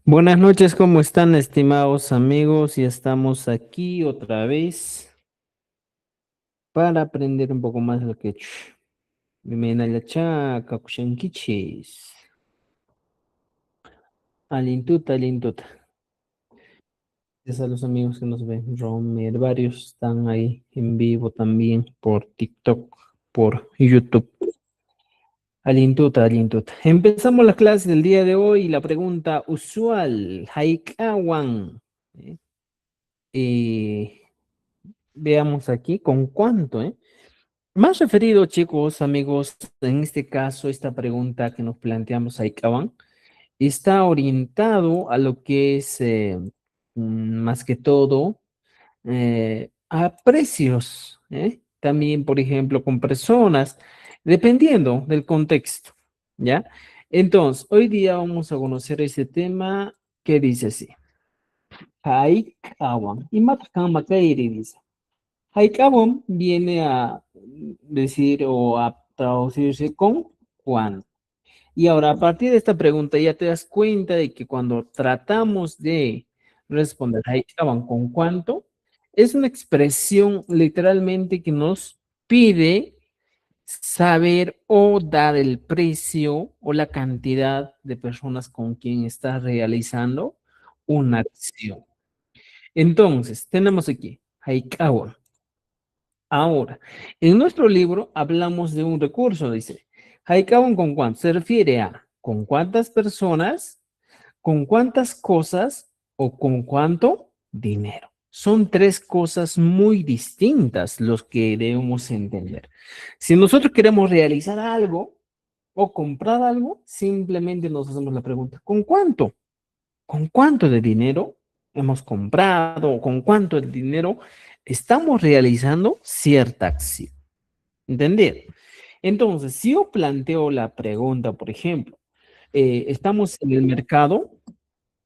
Buenas noches, ¿cómo están, estimados amigos? Y estamos aquí otra vez para aprender un poco más lo que Menayacha, Kakushankichis. Alintuta, alintuta. Gracias a los amigos que nos ven. Romer, varios están ahí en vivo también por TikTok, por YouTube. Alintuta, alintuta. Empezamos la clase del día de hoy. La pregunta usual, Haikawan. ¿eh? Eh, Veamos aquí con cuánto, ¿eh? Más referido, chicos, amigos, en este caso, esta pregunta que nos planteamos ahí, Kawan, está orientado a lo que es, más que todo, a precios, ¿eh? También, por ejemplo, con personas, dependiendo del contexto, ¿ya? Entonces, hoy día vamos a conocer ese tema que dice así. Hai Kawan. Y Matakan Makairi dice. Haikabom viene a decir o a traducirse con cuánto. Y ahora, a partir de esta pregunta, ya te das cuenta de que cuando tratamos de responder Haikabom con cuánto, es una expresión literalmente que nos pide saber o dar el precio o la cantidad de personas con quien estás realizando una acción. Entonces, tenemos aquí Haikabom. Ahora, en nuestro libro hablamos de un recurso, dice, Haikawan con cuánto se refiere a con cuántas personas, con cuántas cosas o con cuánto dinero. Son tres cosas muy distintas los que debemos entender. Si nosotros queremos realizar algo o comprar algo, simplemente nos hacemos la pregunta, ¿con cuánto? ¿Con cuánto de dinero hemos comprado o con cuánto de dinero estamos realizando cierta acción? ¿Entendido? Entonces, si yo planteo la pregunta, por ejemplo, estamos en el mercado,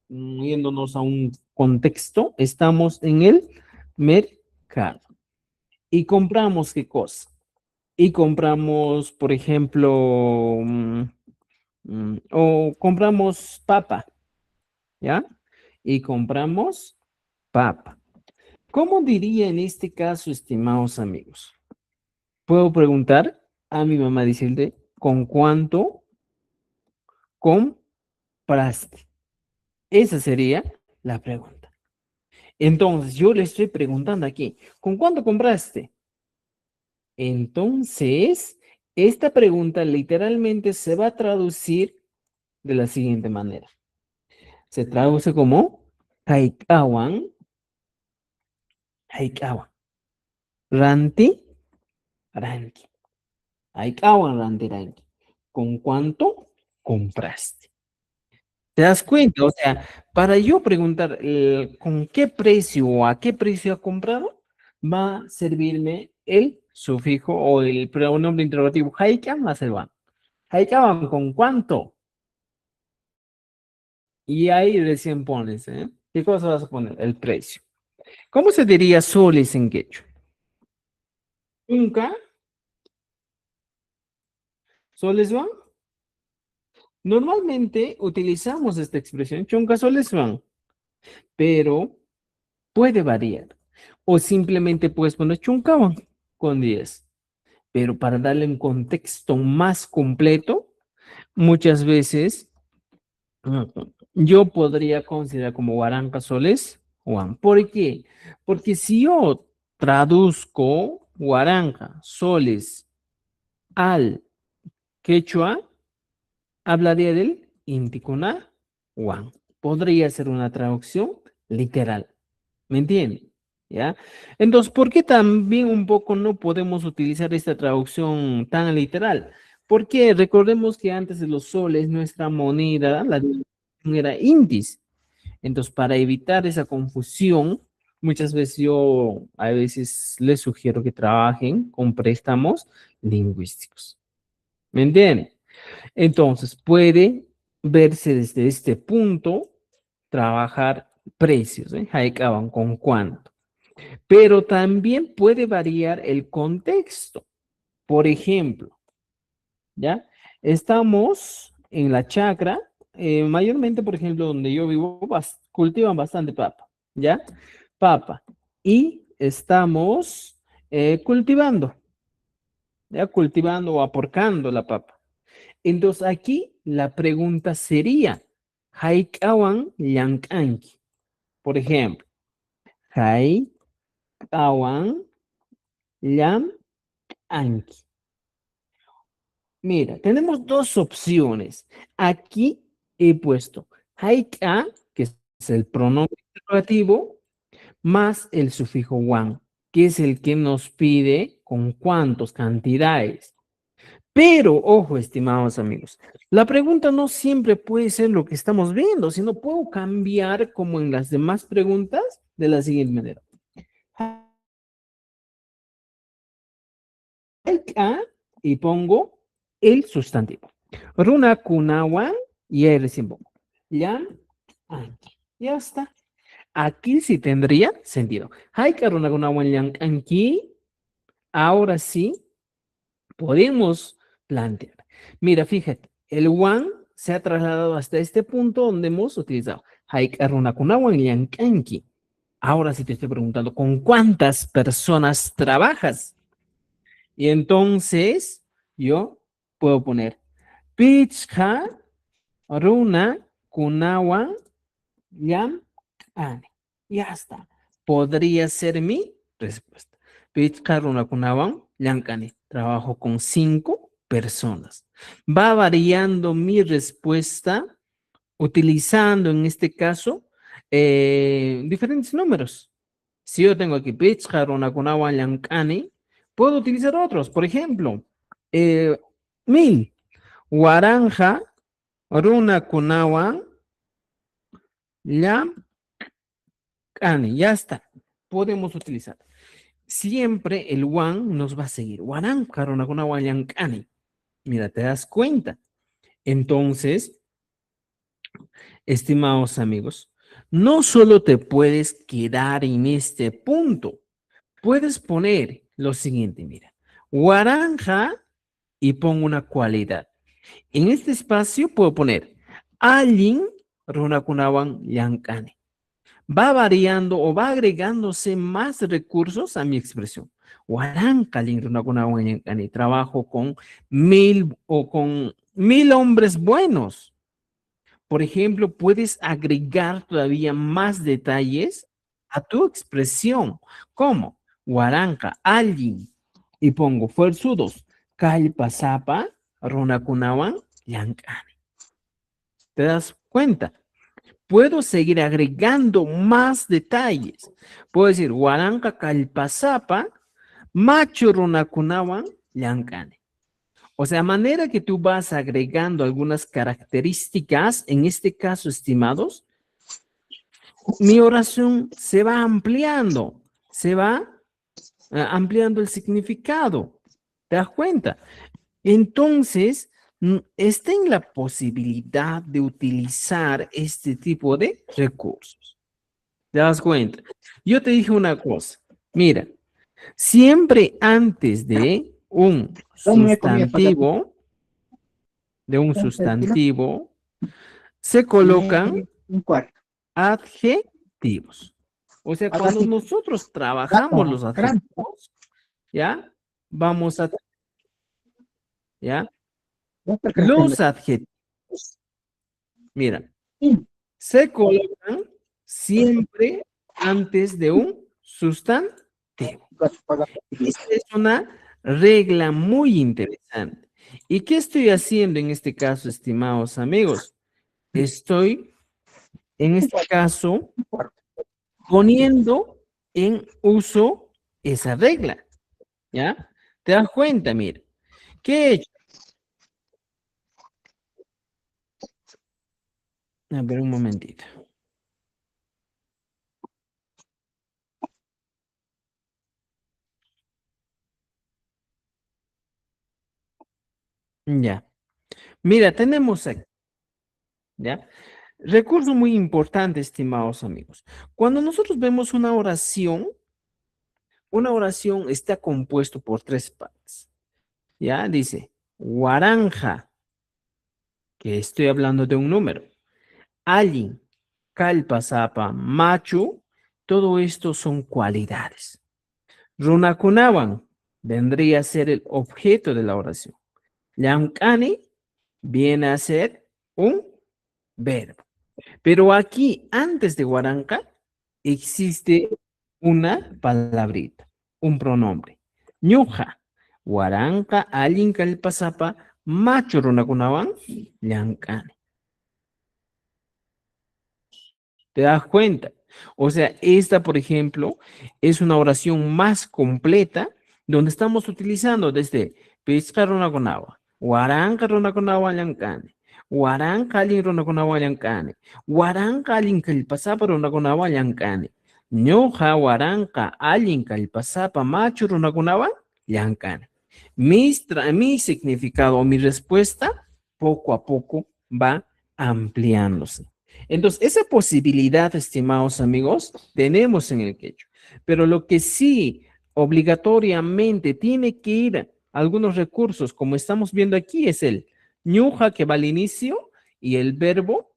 yéndonos a un contexto, estamos en el mercado y compramos qué cosa. Y compramos, por ejemplo, o compramos papa, ¿ya? Y compramos papa. ¿Cómo diría en este caso, estimados amigos? Puedo preguntar a mi mamá, decirle, ¿con cuánto compraste? Esa sería la pregunta. Entonces, yo le estoy preguntando aquí, ¿con cuánto compraste? Entonces, esta pregunta literalmente se va a traducir de la siguiente manera. Se traduce como Haikawan, Haikawan, Ranti, Ranti. Haikawan, Ranti, Ranti. ¿Con cuánto compraste? ¿Te das cuenta? O sea, para yo preguntar con qué precio o a qué precio ha comprado, va a servirme el sufijo o el pronombre interrogativo. Haikam más el van. Haikam, ¿con cuánto? Y ahí recién pones, ¿eh? ¿Qué cosa vas a poner? El precio. ¿Cómo se diría soles en quechua? ¿Nunca? ¿Soles van? Normalmente utilizamos esta expresión, chunca soles van, pero puede variar. O simplemente puedes poner chuncaban con 10. Pero para darle un contexto más completo, muchas veces mm, yo podría considerar como Guaranca Soles Juan. ¿Por qué? Porque si yo traduzco Guaranca Soles al quechua, hablaría del Inticuna Juan. Podría ser una traducción literal. ¿Me entienden? ¿Ya? Entonces, ¿por qué también un poco no podemos utilizar esta traducción tan literal? Porque recordemos que antes de los soles, nuestra moneda, la denominación era indis. Entonces, para evitar esa confusión, muchas veces yo a veces les sugiero que trabajen con préstamos lingüísticos. ¿Me entienden? Entonces, puede verse desde este punto, trabajar precios, ¿eh? Ahí acaban con cuánto. Pero también puede variar el contexto. Por ejemplo, ¿ya? Estamos en la chacra, mayormente, por ejemplo, donde yo vivo, cultivan bastante papa, ¿ya? Papa. Y estamos cultivando, ¿ya? Cultivando o aporcando la papa. Entonces, aquí la pregunta sería, Haikawan Yankanki. Por ejemplo, Haikawan Yankanki. Mira, tenemos dos opciones. Aquí he puesto Haika, que es el pronombre interrogativo, más el sufijo wan, que es el que nos pide con cuántos cantidades. Pero, ojo, estimados amigos, la pregunta no siempre puede ser lo que estamos viendo, sino puedo cambiar como en las demás preguntas de la siguiente manera. A y pongo el sustantivo. Runa kunawan y ahí recién pongo. Ya, aquí. Ya está. Aquí sí tendría sentido. Haika runa kunawan yang aquí. Ahora sí podemos plantear. Mira, fíjate, el one se ha trasladado hasta este punto donde hemos utilizado Haika runa kunawan yang anki. Ahora sí te estoy preguntando, ¿con cuántas personas trabajas? Y entonces yo puedo poner Pichka, Runa, Kunawa, Yam, Ane. Ya está. Podría ser mi respuesta. Pichka, Runa, Kunawa, Yam, Ane. Trabajo con 5 personas. Va variando mi respuesta utilizando en este caso diferentes números. Si yo tengo aquí Pichka, Runa, Kunawa, Yam, Ane, puedo utilizar otros. Por ejemplo, 1000. Waranja, Runa Kunawan, Lam, Kani, ya está. Podemos utilizar. Siempre el one nos va a seguir. Waranja, Runa Kunawan, Lam, Kani. Mira, te das cuenta. Entonces, estimados amigos, no solo te puedes quedar en este punto, puedes poner lo siguiente, mira. Waranja y pongo una cualidad. En este espacio puedo poner alguien runakunawan yankane. Va variando o va agregándose más recursos a mi expresión. Huarankalin runakunawan yankane. Trabajo con 1000 o con 1000 hombres buenos. Por ejemplo, puedes agregar todavía más detalles a tu expresión. ¿Cómo? Huaranca, alguien. Y pongo fuerzudos. Kalpasapa, runakunawan yankane. ¿Te das cuenta? Puedo seguir agregando más detalles. Puedo decir, Huaranca Calpasapa, Macho Runakunawan, Llancane. O sea, a manera que tú vas agregando algunas características, en este caso, estimados, mi oración se va ampliando, se va ampliando el significado. ¿Te das cuenta? Entonces, está en la posibilidad de utilizar este tipo de recursos. ¿Te das cuenta? Yo te dije una cosa. Mira, siempre antes de un sustantivo, se colocan adjetivos. O sea, cuando nosotros trabajamos los adjetivos, ¿ya? Vamos a, ¿ya? Los adjetivos, mira, se colocan siempre antes de un sustantivo. Esta es una regla muy interesante. ¿Y qué estoy haciendo en este caso, estimados amigos? Estoy, en este caso, poniendo en uso esa regla. ¿Ya? ¿Te das cuenta? Mira, ¿qué he hecho? A ver, un momentito. Ya. Mira, tenemos aquí, ¿ya? Recurso muy importante, estimados amigos. Cuando nosotros vemos una oración está compuesto por 3 partes. ¿Ya? Dice, Waranja. que estoy hablando de un número. Allin, Kalpasapa, Machu, todo esto son cualidades. Runakunawan vendría a ser el objeto de la oración. Llamkani viene a ser un verbo. Pero aquí, antes de Guaranca, existe una palabrita, un pronombre. Ñuja, Guaranca, Allin, Kalpasapa, Machu, Runakunawan, Llamkani. ¿Te das cuenta? O sea, esta, por ejemplo, es una oración más completa donde estamos utilizando desde Pizcarronagonagua, Huarancarronagonagua Llancane, Huarancalin Llancane, Huarancalin Calpasaparonagonagua Llancane, Ñoja Huaranca Alin Calpasapa Macho Ronagonagua Llancane. Mi significado o mi respuesta poco a poco va ampliándose. Entonces, esa posibilidad, estimados amigos, tenemos en el quechua. Pero lo que sí obligatoriamente tiene que ir a algunos recursos, como estamos viendo aquí, es el ñuja que va al inicio y el verbo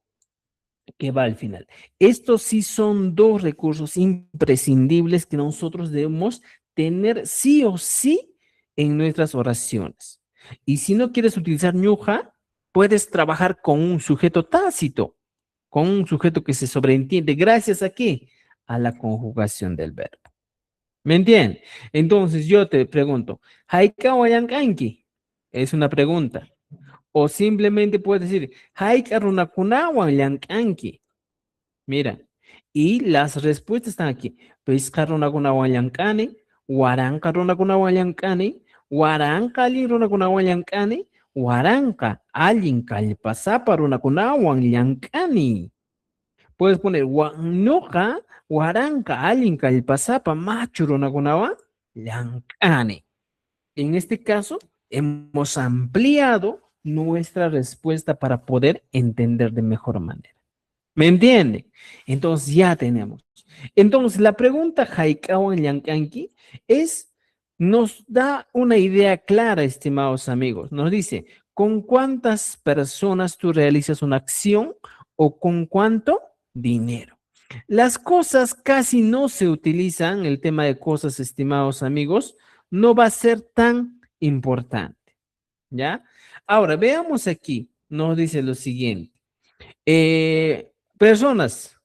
que va al final. Estos sí son dos recursos imprescindibles que nosotros debemos tener sí o sí en nuestras oraciones. Y si no quieres utilizar ñuja, puedes trabajar con un sujeto tácito, con un sujeto que se sobreentiende. ¿Gracias a qué? A la conjugación del verbo. ¿Me entiendes? Entonces yo te pregunto, ¿Haika wayankanki? Es una pregunta. O simplemente puedes decir, Haika runakunawan yankanki. Mira, y las respuestas están aquí. Pesca runakunawan yankane, Waranka runakunawan yankane, Waranka alin runakunawan yankane, Waranka alin kalpasapa runakunawan yankani. Puedes poner Noja, Huaranca, Alin, Calpasapa, Machu, Ronagunawa, Llancane. En este caso, hemos ampliado nuestra respuesta para poder entender de mejor manera. ¿Me entiende? Entonces ya tenemos. Entonces la pregunta Haikawa en Yankanki nos da una idea clara, estimados amigos. Nos dice, ¿con cuántas personas tú realizas una acción o con cuánto dinero? Las cosas casi no se utilizan, el tema de cosas, estimados amigos, no va a ser tan importante, ¿ya? Ahora, veamos aquí, nos dice lo siguiente. Personas,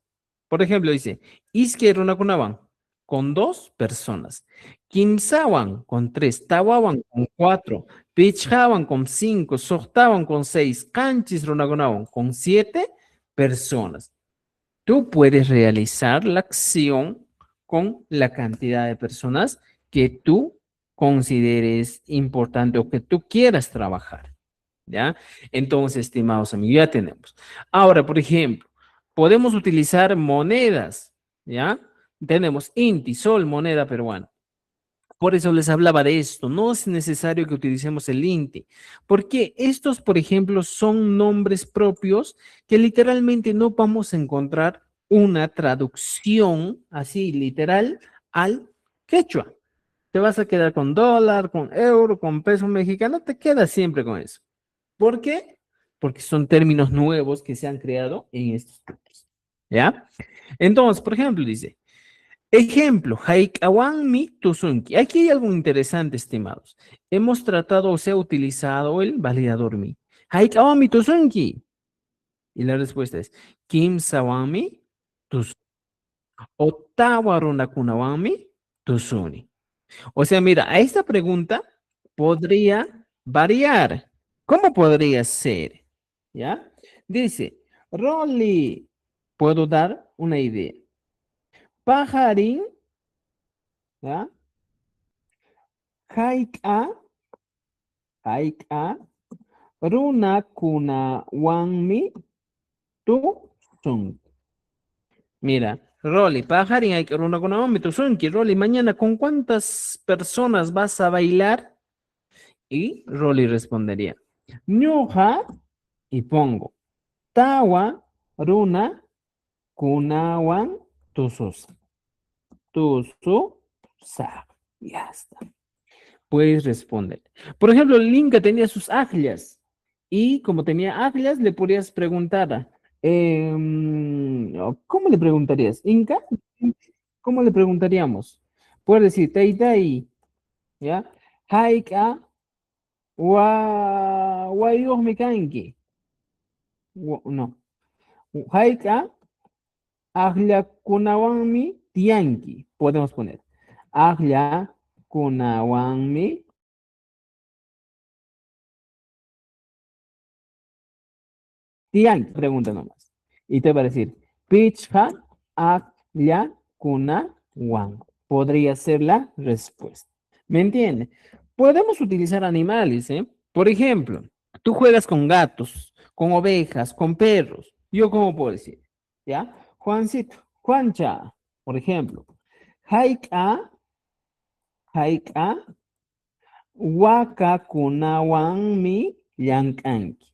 por ejemplo, dice, Isque Runakunawan con 2 personas, Kimsawan con 3, Tawawan con 4, Pichhawan con 5, Sohtawan con 6, Kanchis Runakunawan con 7 personas. Tú puedes realizar la acción con la cantidad de personas que tú consideres importante o que tú quieras trabajar. ¿Ya? Entonces, estimados amigos, ya tenemos. Ahora, por ejemplo, podemos utilizar monedas, ¿ya? Tenemos Inti, Sol, moneda peruana. Por eso les hablaba de esto. No es necesario que utilicemos el Inti, porque estos, por ejemplo, son nombres propios que literalmente no vamos a encontrar una traducción así literal al quechua. Te vas a quedar con dólar, con euro, con peso mexicano, te quedas siempre con eso. ¿Por qué? Porque son términos nuevos que se han creado en estos tiempos. ¿Ya? Entonces, por ejemplo, dice, ejemplo, Haikawan mi tusunki. Aquí hay algo interesante, estimados. Hemos tratado o se ha utilizado el validador mi. Haikawan mi tusunki. Y la respuesta es, Kim sawami tusunki. Ottawa runakunawami tusuni. O sea, mira, a esta pregunta podría variar. ¿Cómo podría ser? ¿Ya? Dice, Rolly, puedo dar una idea. Pajarín, ¿ya? Haika, haika, runa kuna wanmi tu sun. Mira, Rolly, pajarín, haika, runa kuna wanmi tu sunki. Rolly, mañana, ¿con cuántas personas vas a bailar? Y Rolly respondería, ñuja, y pongo, tawa, runa, kunawan, tusus. Tususa. Ya está. Puedes responder. Por ejemplo, el Inca tenía sus aglias. Y como tenía águilas, le podrías preguntar, ¿cómo le preguntarías? ¿Inca? ¿Cómo le preguntaríamos? Puedes decir, Teitai, ¿ya? Haika, wa me kanki. No. Haika, Agliakunawanmi tianki. Podemos poner. Agliakunawanmi tianki. Pregunta nomás. Y te va a decir, Pichha Agliakunawan. Podría ser la respuesta. ¿Me entiende? Podemos utilizar animales, ¿eh? Por ejemplo, tú juegas con gatos, con ovejas, con perros. ¿Yo cómo puedo decir? ¿Ya? Juancito, Juancha, por ejemplo. Haika, haika, wakakunawanmi llankanki.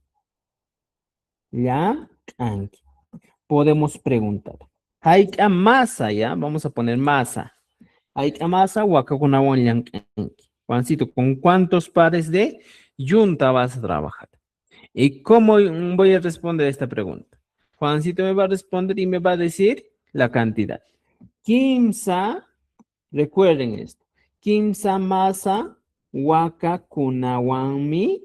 Llankanki. Podemos preguntar. Haika masa, ¿ya? Vamos a poner masa. Haika masa, wakakunawan llankanki. Juancito, ¿con cuántos pares de yunta vas a trabajar? ¿Y cómo voy a responder esta pregunta? Juancito me va a responder y me va a decir la cantidad. Kimsa, recuerden esto. Kimsa masa waka kunawanmi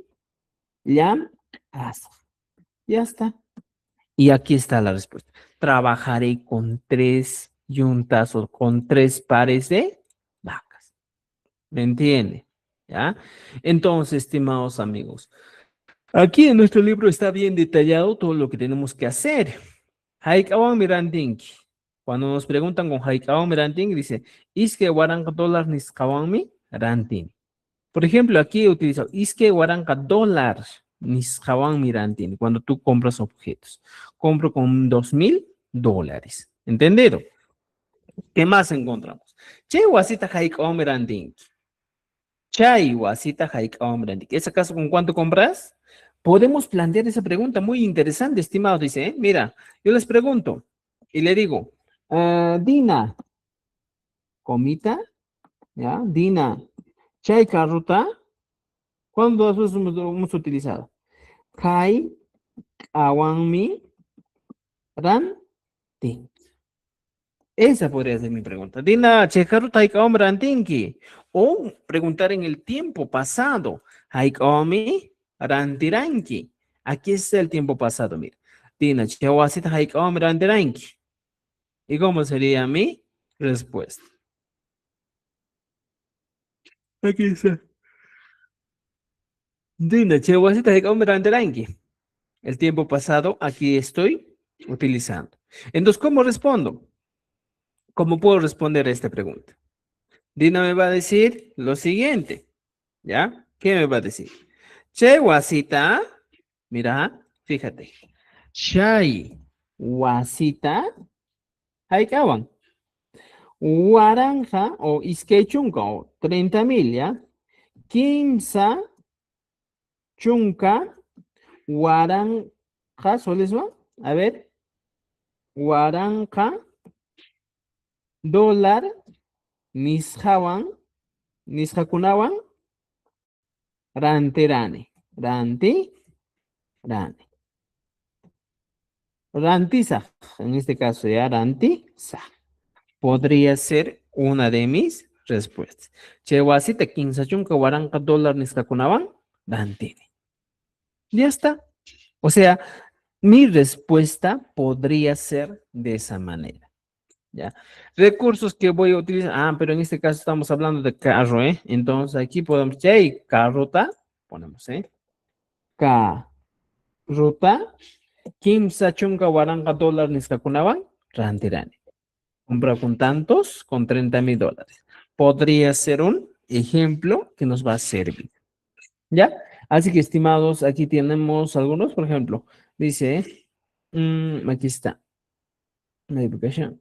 llam asa. Ya está. Y aquí está la respuesta. Trabajaré con 3 yuntas o con 3 pares de vacas. ¿Me entiende? ¿Ya? Entonces, estimados amigos, aquí en nuestro libro está bien detallado todo lo que tenemos que hacer. Haikawan Mirandinki. Cuando nos preguntan con Haikawan Mirandinki, dice, Iske waranka dólar niskawanmi rantin. Por ejemplo, aquí he utilizado Iske waranka dólar niskawan mirantin. Cuando tú compras objetos. Compro con $2,000. ¿Entendido? ¿Qué más encontramos? Che wasita Haikawan Mirandinki. Chay wasita Haikawan Mirandinki. ¿Es acaso con cuánto compras? Podemos plantear esa pregunta muy interesante, estimados. Dice, mira, yo les pregunto y le digo, Dina, comita, ¿ya? Dina, chay carruta, ¿cuándo dos veces hemos utilizado? Kai, awanmi, ran, tin. Esa podría ser mi pregunta. Dina, chay carruta, hay ran, tinki. O preguntar en el tiempo pasado, hay rantiranki. Aquí está el tiempo pasado, mira. Dina, chay wasita, hay rantiranki. ¿Y cómo sería mi respuesta? Aquí está. Dina, che, wasita de comer ranterangi. El tiempo pasado aquí estoy utilizando. Entonces, ¿cómo respondo? ¿Cómo puedo responder a esta pregunta? Dina me va a decir lo siguiente, ¿ya? ¿Qué me va a decir? Che, wasita, mira, fíjate. Chai, wasita, haikawan. Waranja o iskechunka o 30,000, ¿ya? Kimsa, chunka, Waranja, ¿soles va? A ver, Waranja, dólar, Nishawan, Nishakunawan, Ranterane, Ranti, Rane. Rantiza, en este caso ya Rantiza. Podría ser una de mis respuestas. Chewasita, Kinsachunka, Waranja, dólar, Nishakunawan, Rantine. Ya está. O sea, mi respuesta podría ser de esa manera. ¿Ya? Recursos que voy a utilizar. Ah, pero en este caso estamos hablando de carro, ¿eh? Entonces aquí podemos, hey, carrota, ponemos, ¿eh? Carrota, kimsa chunga waranga dólar niskakunaban, rantirani. Compra con tantos, con $30,000. Podría ser un ejemplo que nos va a servir. ¿Ya? Así que, estimados, aquí tenemos algunos, por ejemplo, dice, aquí está, la educación.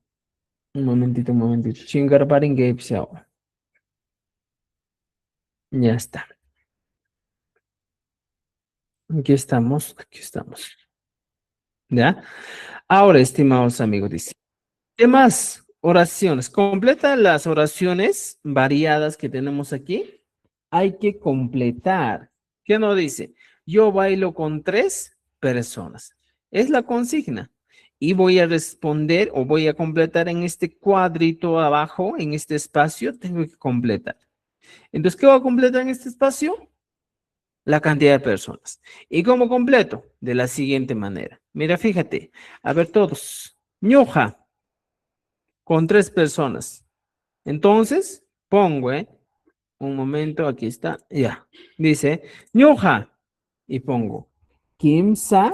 Un momentito, un momentito. Chingar paringue, ya está. Aquí estamos, aquí estamos. ¿Ya? Ahora, estimados amigos, dice, ¿qué más? Oraciones. Completa las oraciones variadas que tenemos aquí. Hay que completar. ¿Qué nos dice? Yo bailo con 3 personas. Es la consigna. Y voy a responder o voy a completar en este cuadrito abajo, en este espacio, tengo que completar. Entonces, ¿qué voy a completar en este espacio? La cantidad de personas. ¿Y cómo completo? De la siguiente manera. Mira, fíjate. A ver todos. Ñoja con 3 personas. Entonces, pongo, un momento, aquí está. Ya. Dice, Ñoja. Y pongo, Kimsa,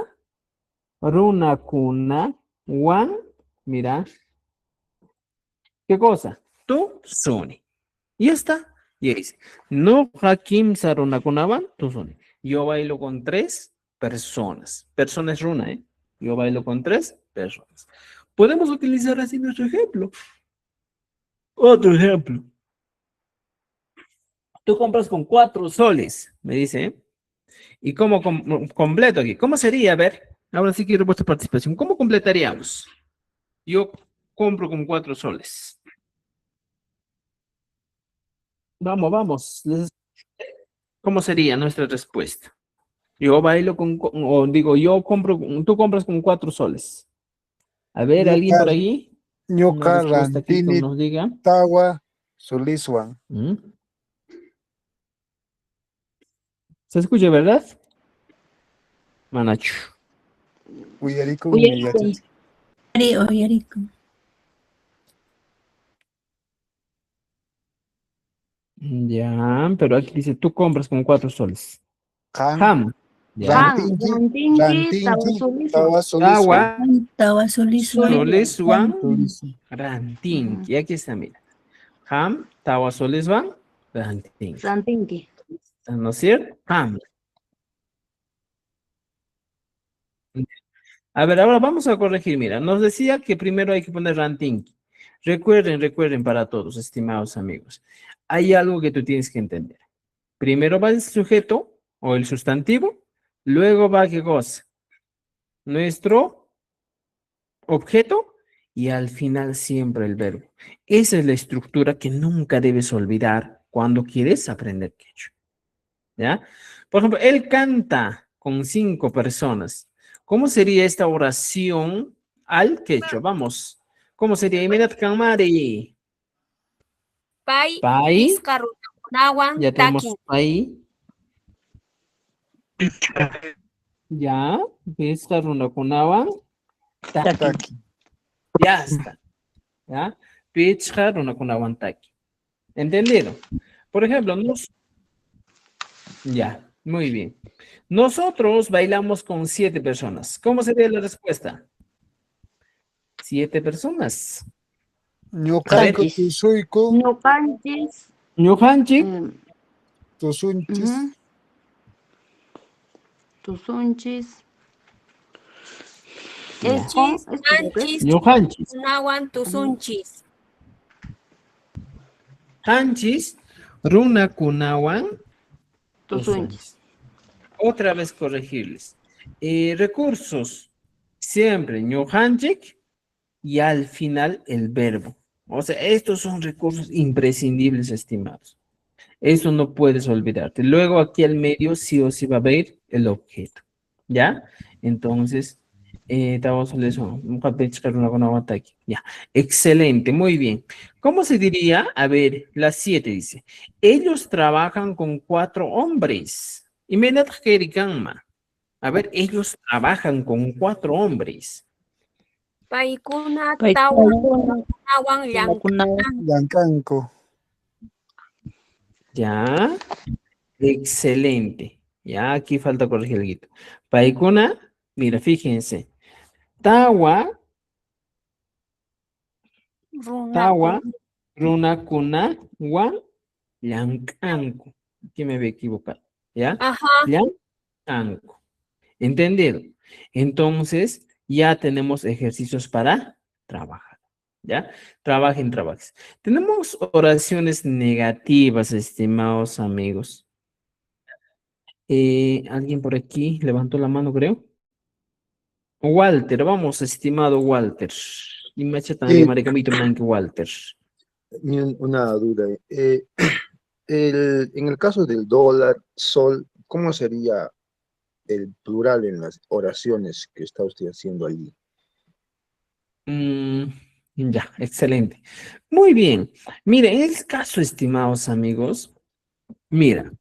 Runakuna, Wan. Mira, ¿qué cosa? Tú, Suni. Y ya está. Y ahí dice, no Hakim Sarunakunaban, tú Suni. Yo bailo con 3 personas. Personas runa, ¿eh? Yo bailo con 3 personas. Podemos utilizar así nuestro ejemplo. Otro ejemplo. Tú compras con 4 soles, me dice, ¿eh? ¿Y cómo completo aquí? ¿Cómo sería? A ver, ahora sí quiero vuestra participación. ¿Cómo completaríamos? Yo compro con 4 soles. Vamos, vamos. ¿Cómo sería nuestra respuesta? Yo bailo o digo, yo compro, tú compras con 4 soles. A ver, ¿alguien Ñuka, por ahí? Una ñuka respuesta aquí que rantini nos diga. tawa suliswan. ¿Mm? ¿Se escucha, verdad? Manachu. Uyarikun mi Uyariko. yachach. Uyariko. Ya, pero aquí dice, tú compras con 4 soles. Kan Ham. Ya. Han, rantinki rantinki, rantinki tawasuliswan. tawa suliswan. Tawa, Tawasuliswan. soleswan, Suliswan. rantinki. Aquí está, mira. Ham, tawa, soleswan, rantinki. Rantinki. ¿No es cierto? Ham. A ver, ahora vamos a corregir. Mira, nos decía que primero hay que poner rantinki. Recuerden para todos, estimados amigos. Hay algo que tú tienes que entender. Primero va el sujeto o el sustantivo, luego va qué cosa, nuestro objeto y al final siempre el verbo. Esa es la estructura que nunca debes olvidar cuando quieres aprender quechua. ¿Ya? Por ejemplo, él canta con 5 personas. ¿Cómo sería esta oración al quechua? Vamos. ¿Cómo sería? Imenat Kamari. Pay Pai. Vizcarrunawan Ya tenemos Takin. ahí. Ya. Vizca Runakunawan. Taki. Ya está. ¿Ya? Vizca Runakunawan Taki. ¿Entendido? Por ejemplo, ya, muy bien. Nosotros bailamos con 7 personas. ¿Cómo sería la respuesta? 7 personas. A ver, Ñukanku tusuyku Ñuqanchis. Ñujanchik, tusunchis. Tusunchis. Ya. Chis, Esto creo que es. Anchis, Ñujanchis. Nawan Tusunchis. Hanchis, Runakunawan, Tusunchis. Tusunchis. Otra vez corregirles. Recursos. Siempre Ñujanchik y al final el verbo. O sea, estos son recursos imprescindibles, estimados. Eso no puedes olvidarte. Luego aquí al medio sí o sí va a haber el objeto. ¿Ya? Entonces, ya. Excelente, muy bien. ¿Cómo se diría? A ver, las 7 dice. Ellos trabajan con 4 hombres. Y me da a ver, ellos trabajan con 4 hombres. Paikuna Paikuna. Nawan Llankanku. Ya. Excelente. Ya, aquí falta corregir el guito. Paikuna, mira, fíjense. Tawa, tawa, runakuna, wan, llankanku. Aquí me había equivocado. ¿Ya? Ajá. Llankanku. ¿Entendido? Entonces, ya tenemos ejercicios para trabajar. ¿Ya? Trabajen. Tenemos oraciones negativas, estimados amigos. ¿Alguien por aquí levantó la mano, creo? Walter, vamos, estimado Walter. Y me echa también maricamito Walter. Una duda. En el caso del dólar, sol, ¿cómo sería? el plural en las oraciones que está usted haciendo allí? Ya, excelente. Muy bien. Mire, en el caso, estimados amigos, mira,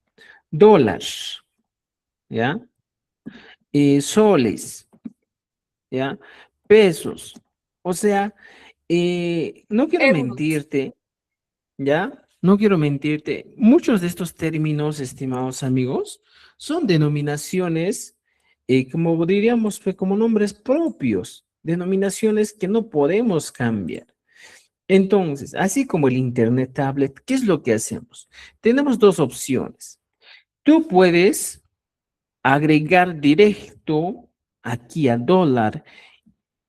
dólar, ¿ya? Soles, ¿ya? Pesos. O sea, no quiero Euros. mentirte, ¿ya? No quiero mentirte. Muchos de estos términos, estimados amigos, son denominaciones, como diríamos, como nombres propios, denominaciones que no podemos cambiar. Entonces, así como el Internet Tablet, ¿qué es lo que hacemos? Tenemos dos opciones. Tú puedes agregar directo aquí a dólar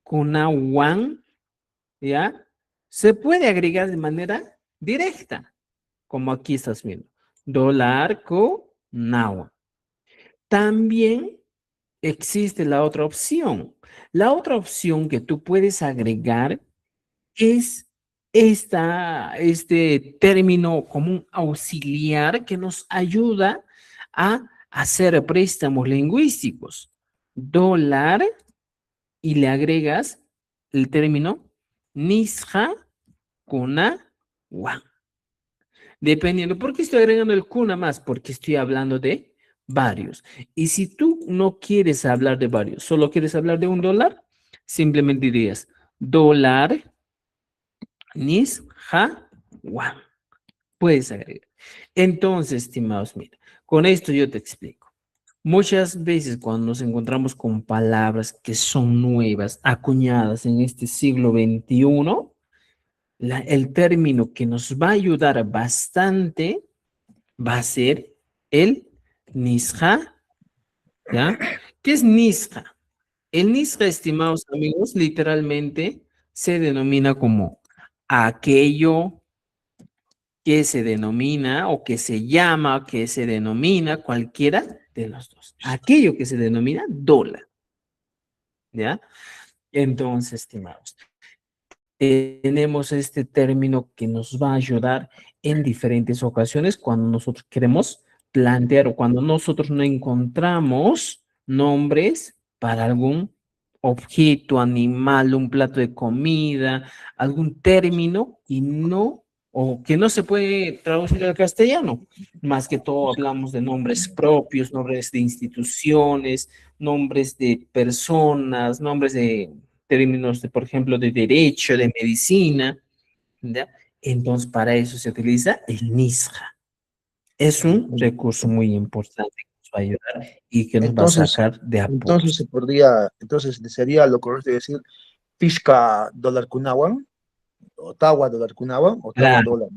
con a one, ¿ya? Se puede agregar de manera directa, como aquí estás viendo. Dólar con náhuatl. También existe la otra opción. La otra opción que tú puedes agregar es este término común auxiliar que nos ayuda a hacer préstamos lingüísticos. Dólar y le agregas el término nisja kuna wan. Dependiendo, ¿por qué estoy agregando el kuna más? Porque estoy hablando de varios. Y si tú no quieres hablar de varios, solo quieres hablar de un dólar, simplemente dirías dólar nis, ja, wan. Puedes agregar. Entonces, estimados, mira, con esto yo te explico. Muchas veces cuando nos encontramos con palabras que son nuevas, acuñadas en este siglo XXI, el término que nos va a ayudar bastante va a ser el nisja, ¿ya? ¿Qué es nisja? El nisja, estimados amigos, literalmente se denomina como aquello que se denomina o que se llama, que se denomina cualquiera de los dos. Aquello que se denomina dólar, ¿ya? Entonces, estimados, tenemos este término que nos va a ayudar en diferentes ocasiones cuando nosotros queremos plantear o cuando nosotros no encontramos nombres para algún objeto, animal, un plato de comida, algún término y no, o que no se puede traducir al castellano. Más que todo hablamos de nombres propios, nombres de instituciones, nombres de personas, nombres de términos de, por ejemplo, de derecho, de medicina, ¿ya? Entonces, para eso se utiliza el NISJA. Es un recurso muy importante que nos va a ayudar y que nos va a Entonces, sacar de entonces apuros. se podría, entonces sería lo correcto decir Pishka dólar kunawan, Ottawa dólar kunawan, Ottawa Claro. dólar.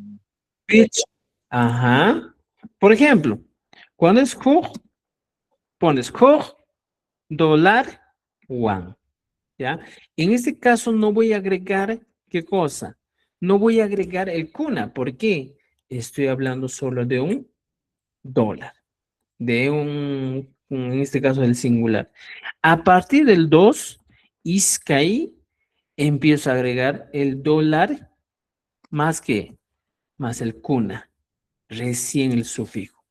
Pitch. Ajá. Por ejemplo, cuando es Kug, pones Kug, dólar, one. ¿Ya? En este caso no voy a agregar, ¿qué cosa? No voy a agregar el kuna. ¿Por qué? Estoy hablando solo de un dólar, en este caso del singular. A partir del 2, iskai, empiezo a agregar el dólar más que, más el kuna, recién el sufijo.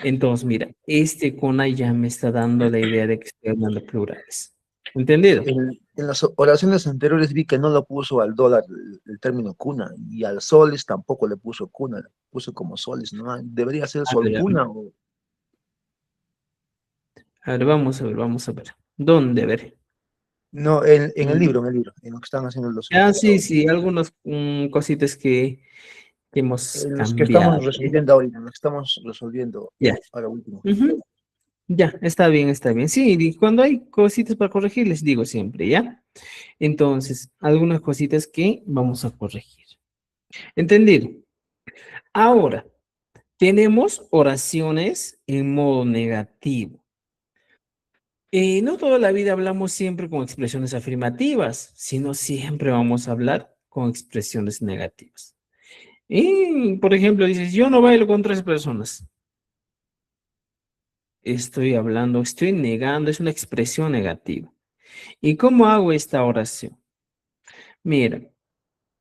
Entonces, mira, este kuna ya me está dando la idea de que estoy hablando plurales. ¿Entendido? En las oraciones anteriores vi que no lo puso al dólar el término cuna y al soles tampoco le puso cuna, le puso como soles, ¿no? Debería ser A sol ver, cuna o a ver, vamos a ver, vamos a ver. ¿Dónde? A ver. no, en el libro, en lo que están haciendo los Sí, investigadores. sí, algunas cositas que hemos Los que estamos cambiado. resolviendo ahorita, los que estamos resolviendo Ya. ahora último. Ujú. Ya, está bien, está bien. Sí, y cuando hay cositas para corregir, les digo siempre, ¿ya? Entonces, algunas cositas que vamos a corregir. ¿Entendido? Ahora, tenemos oraciones en modo negativo. No toda la vida hablamos siempre con expresiones afirmativas, sino siempre vamos a hablar con expresiones negativas. Y, por ejemplo, dices, yo no bailo con 3 personas. Estoy hablando, estoy negando, es una expresión negativa. ¿Y cómo hago esta oración? Mira,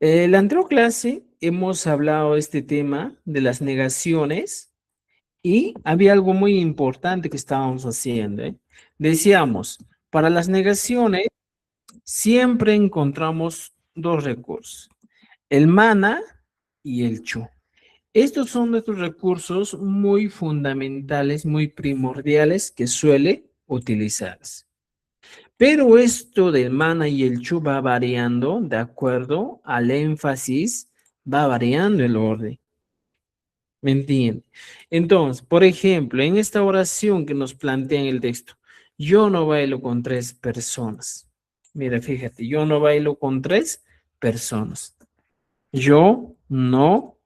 en la anterior clase hemos hablado de este tema de las negaciones Y había algo muy importante que estábamos haciendo, ¿eh? Decíamos, para las negaciones siempre encontramos dos recursos, el mana y el chu. Estos son nuestros recursos muy fundamentales, muy primordiales que suele utilizarse. Pero esto del mana y el chu va variando de acuerdo al énfasis, va variando el orden. ¿Me entiende? Entonces, por ejemplo, en esta oración que nos plantea en el texto, yo no bailo con 3 personas. Mira, fíjate, yo no bailo con 3 personas. Yo no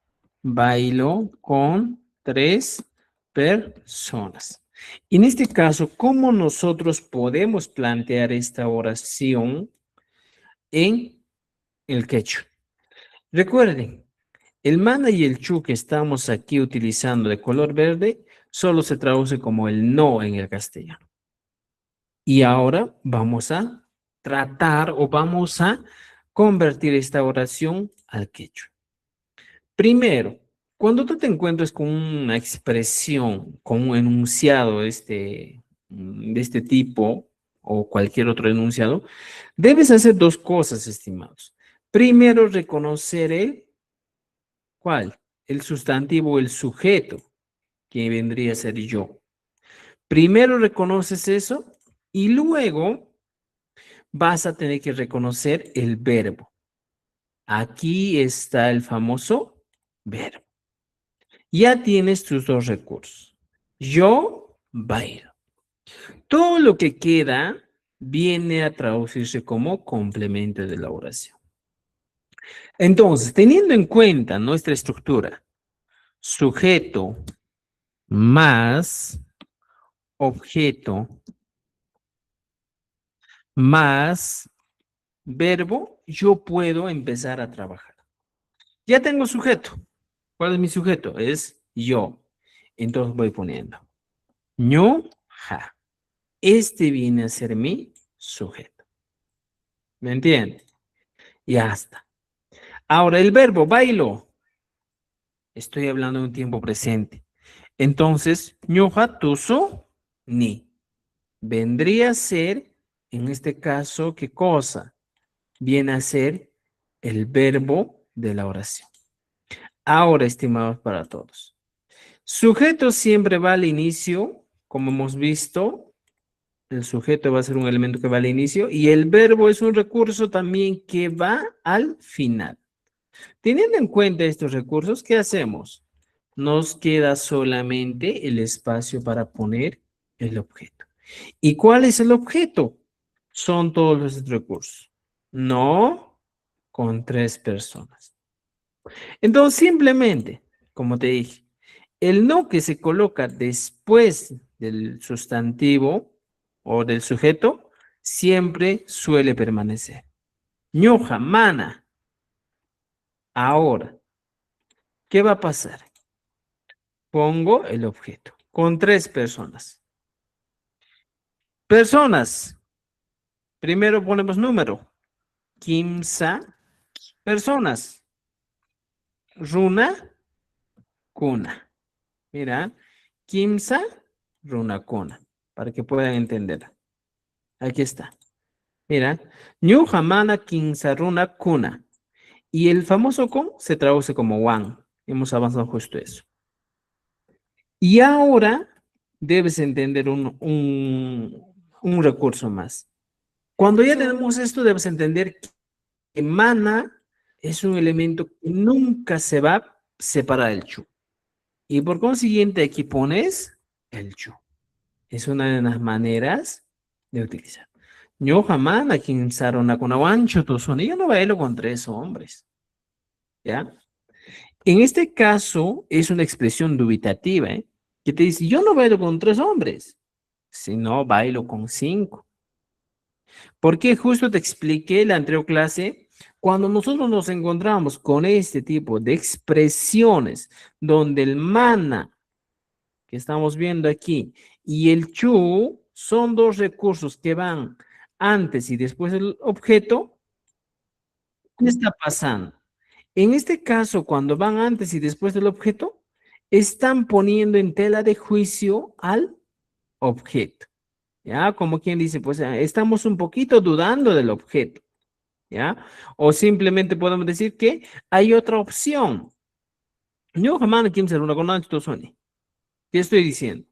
bailo con 3 personas. En este caso, ¿cómo nosotros podemos plantear esta oración en el quechua? Recuerden, el mana y el chu que estamos aquí utilizando de color verde solo se traduce como el no en el castellano. Y ahora vamos a tratar o vamos a convertir esta oración al quechua. Primero, cuando tú te encuentres con una expresión, con un enunciado de este tipo o cualquier otro enunciado, debes hacer 2 cosas, estimados. Primero, reconocer ¿cuál? El sustantivo, el sujeto, que vendría a ser yo. Primero reconoces eso y luego vas a tener que reconocer el verbo. Aquí está el famoso verbo. Ya tienes tus 2 recursos. Yo bailo. Todo lo que queda viene a traducirse como complemento de la oración. Entonces, teniendo en cuenta nuestra estructura, sujeto más objeto más verbo, yo puedo empezar a trabajar. Ya tengo sujeto. ¿Cuál es mi sujeto? Es yo. Entonces voy poniendo ñu, ja. Este viene a ser mi sujeto. ¿Me entiende? Ya está. Ahora el verbo bailo. Estoy hablando de un tiempo presente. Entonces, ñuja, tuso, ni. Vendría a ser, en este caso, ¿qué cosa? Viene a ser el verbo de la oración. Ahora, estimados para todos. Sujeto siempre va al inicio, como hemos visto. El sujeto va a ser un elemento que va al inicio y el verbo es un recurso también que va al final. Teniendo en cuenta estos recursos, ¿qué hacemos? Nos queda solamente el espacio para poner el objeto. ¿Y cuál es el objeto? Son todos los recursos. No con 3 personas. Entonces, simplemente, como te dije, el no que se coloca después del sustantivo o del sujeto siempre suele permanecer. Ñoja, mana. Ahora, ¿qué va a pasar? Pongo el objeto con 3 personas. Personas. Primero ponemos número. Quimsa personas. Runa, cuna. Mira, quimsa, runa, cuna. Para que puedan entender. Aquí está. Mira, ñuja, mana, quimsa, runa, cuna. Y el famoso con se traduce como one. Hemos avanzado justo eso. Y ahora debes entender un recurso más. Cuando ya tenemos esto, debes entender que mana es un elemento que nunca se va a separar del chu. Y por consiguiente, aquí pones el chu. Es una de las maneras de utilizar. Yo jamás aquí en Sarona con aguancho tu son. Yo no bailo con 3 hombres. ¿Ya? En este caso, es una expresión dubitativa, ¿eh? Que te dice, yo no bailo con 3 hombres, sino bailo con 5. Porque justo te expliqué en la anterior clase, cuando nosotros nos encontramos con este tipo de expresiones, donde el mana, que estamos viendo aquí, y el chu, son 2 recursos que van antes y después del objeto, ¿qué está pasando? En este caso, cuando van antes y después del objeto, están poniendo en tela de juicio al objeto. ¿Ya? Como quien dice, pues estamos un poquito dudando del objeto. ¿Ya? O simplemente podemos decir que hay otra opción. Yo jamás quiero ser una con ¿Qué estoy diciendo?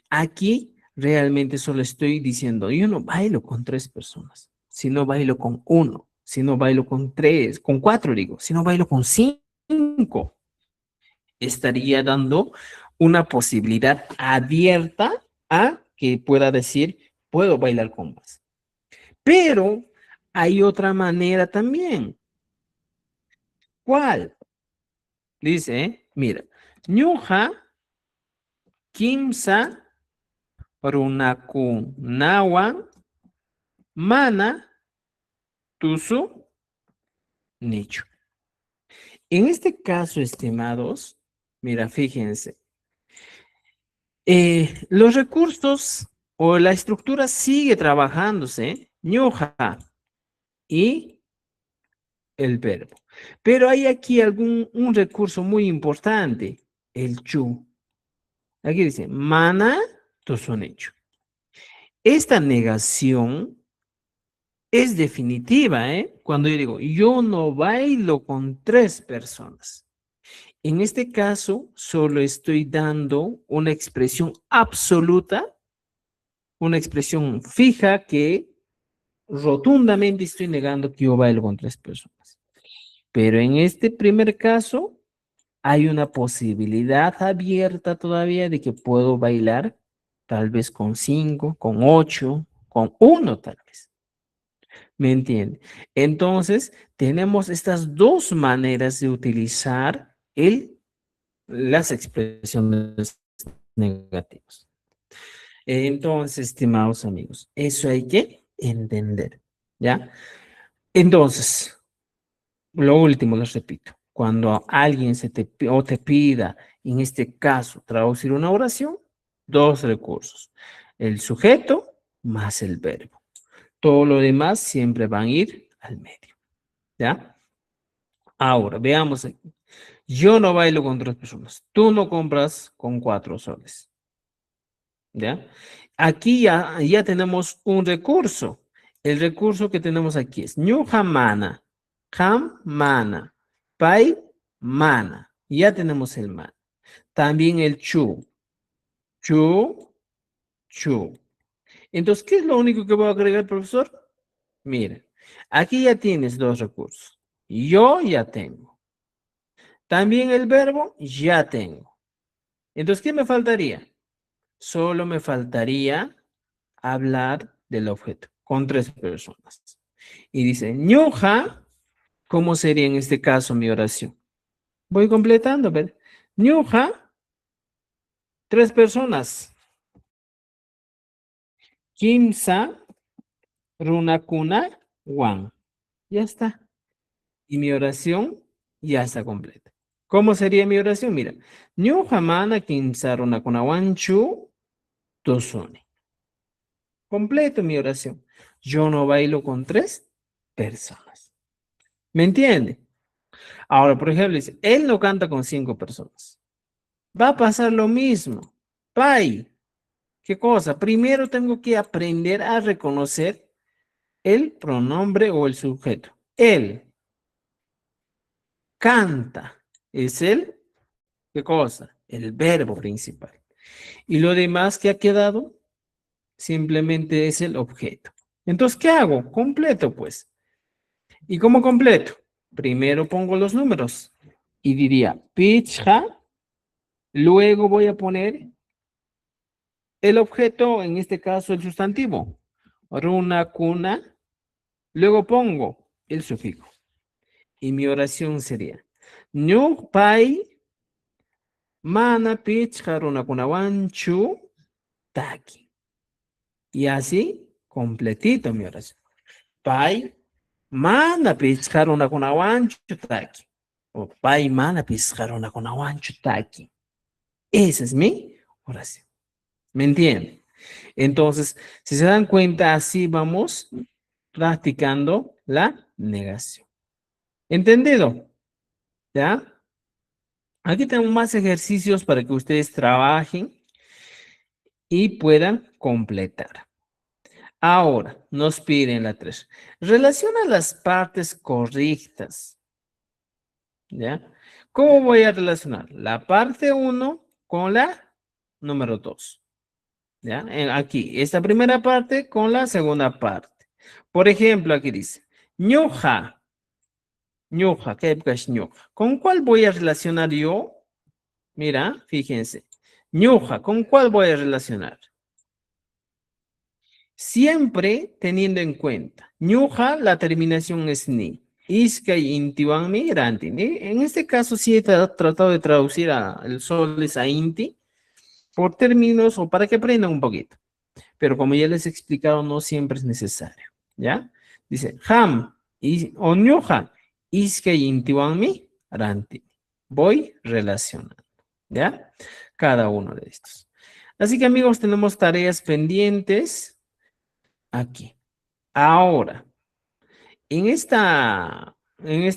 Aquí realmente solo estoy diciendo, yo no bailo con 3 personas, si no bailo con 1, si no bailo con 3, con 4 digo, si no bailo con 5. Estaría dando una posibilidad abierta a que pueda decir, puedo bailar con más. Pero hay otra manera también. ¿Cuál? Dice, mira, ñuja, kimsa, runakunawan, mana, tusu, nicho. En este caso, estimados, mira, fíjense, los recursos o la estructura sigue trabajándose, ñuja y el verbo. Pero hay aquí un recurso muy importante, el chu. Aquí dice, mana, nicho. Esta negación es definitiva, ¿eh? Cuando yo digo, yo no bailo con 3 personas. En este caso, solo estoy dando una expresión absoluta, una expresión fija que rotundamente estoy negando que yo bailo con 3 personas. Pero en este primer caso, hay una posibilidad abierta todavía de que puedo bailar tal vez con 5, con 8, con 1 tal vez. ¿Me entiende? Entonces, tenemos estas dos maneras de utilizar las expresiones negativas. Entonces, estimados amigos, eso hay que entender, ¿ya? Entonces, lo último, les repito, cuando alguien te pida, en este caso, traducir una oración, 2 recursos, el sujeto más el verbo. Todo lo demás siempre van a ir al medio, ¿ya? Ahora, veamos aquí. Yo no bailo con 3 personas. Tú no compras con 4 soles. ¿Ya? Aquí ya tenemos un recurso. El recurso que tenemos aquí es ñuhamana, mana, pai, mana. Ya tenemos el mana. También el chu. Chu. Entonces, ¿qué es lo único que voy a agregar, profesor? Mira, aquí ya tienes 2 recursos. Yo ya tengo. También el verbo ya tengo. Entonces, ¿qué me faltaría? Solo me faltaría hablar del objeto con 3 personas. Y dice, ñuja, ¿cómo sería en este caso mi oración? Voy completando, ¿ver? Ñuja, 3 personas. Kimsa, runakuna, wan. Ya está. Y mi oración ya está completa. ¿Cómo sería mi oración? Mira, ñuja mana kimsa runakuna wan chu tosone. Completo mi oración. Yo no bailo con 3 personas. ¿Me entiende? Ahora, por ejemplo, dice, él no canta con 5 personas. Va a pasar lo mismo. Pai. ¿Qué cosa? Primero tengo que aprender a reconocer el pronombre o el sujeto. Él canta. Es ¿qué cosa? El verbo principal. Y lo demás que ha quedado simplemente es el objeto. Entonces, ¿qué hago? Completo, pues. ¿Y cómo completo? Primero pongo los números y diría pichha, luego voy a poner el objeto, en este caso el sustantivo, runa, cuna, luego pongo el sufijo. Y mi oración sería ñu pai mana pichha runa kuna wanchu taki. Y así completito mi oración. Pai mana pichha runa kuna wanchu taki. O pai mana pichha runa kuna wanchu taki. Esa es mi oración. ¿Me entienden? Entonces, si se dan cuenta, así vamos practicando la negación. ¿Entendido? ¿Ya? Aquí tenemos más ejercicios para que ustedes trabajen y puedan completar. Ahora, nos piden la 3. Relaciona las partes correctas. ¿Ya? ¿Cómo voy a relacionar? La parte 1 con la número 2. ¿Ya? Aquí, esta primera parte con la segunda parte. Por ejemplo, aquí dice, ñuja. Ñuja, ¿qué es ñuja? ¿Con cuál voy a relacionar yo? Mira, fíjense. Ñuja, ¿con cuál voy a relacionar? Siempre teniendo en cuenta. Ñuja, la terminación es ni. Iskay intiwan migranti. En este caso sí he tratado de traducir el soles a inti por términos o para que aprendan un poquito. Pero como ya les he explicado, no siempre es necesario. ¿Ya? Dice, ham o ñuja, iskay intiwan migranti. Voy relacionando. ¿Ya? Cada uno de estos. Así que amigos, tenemos tareas pendientes aquí. Ahora, en esta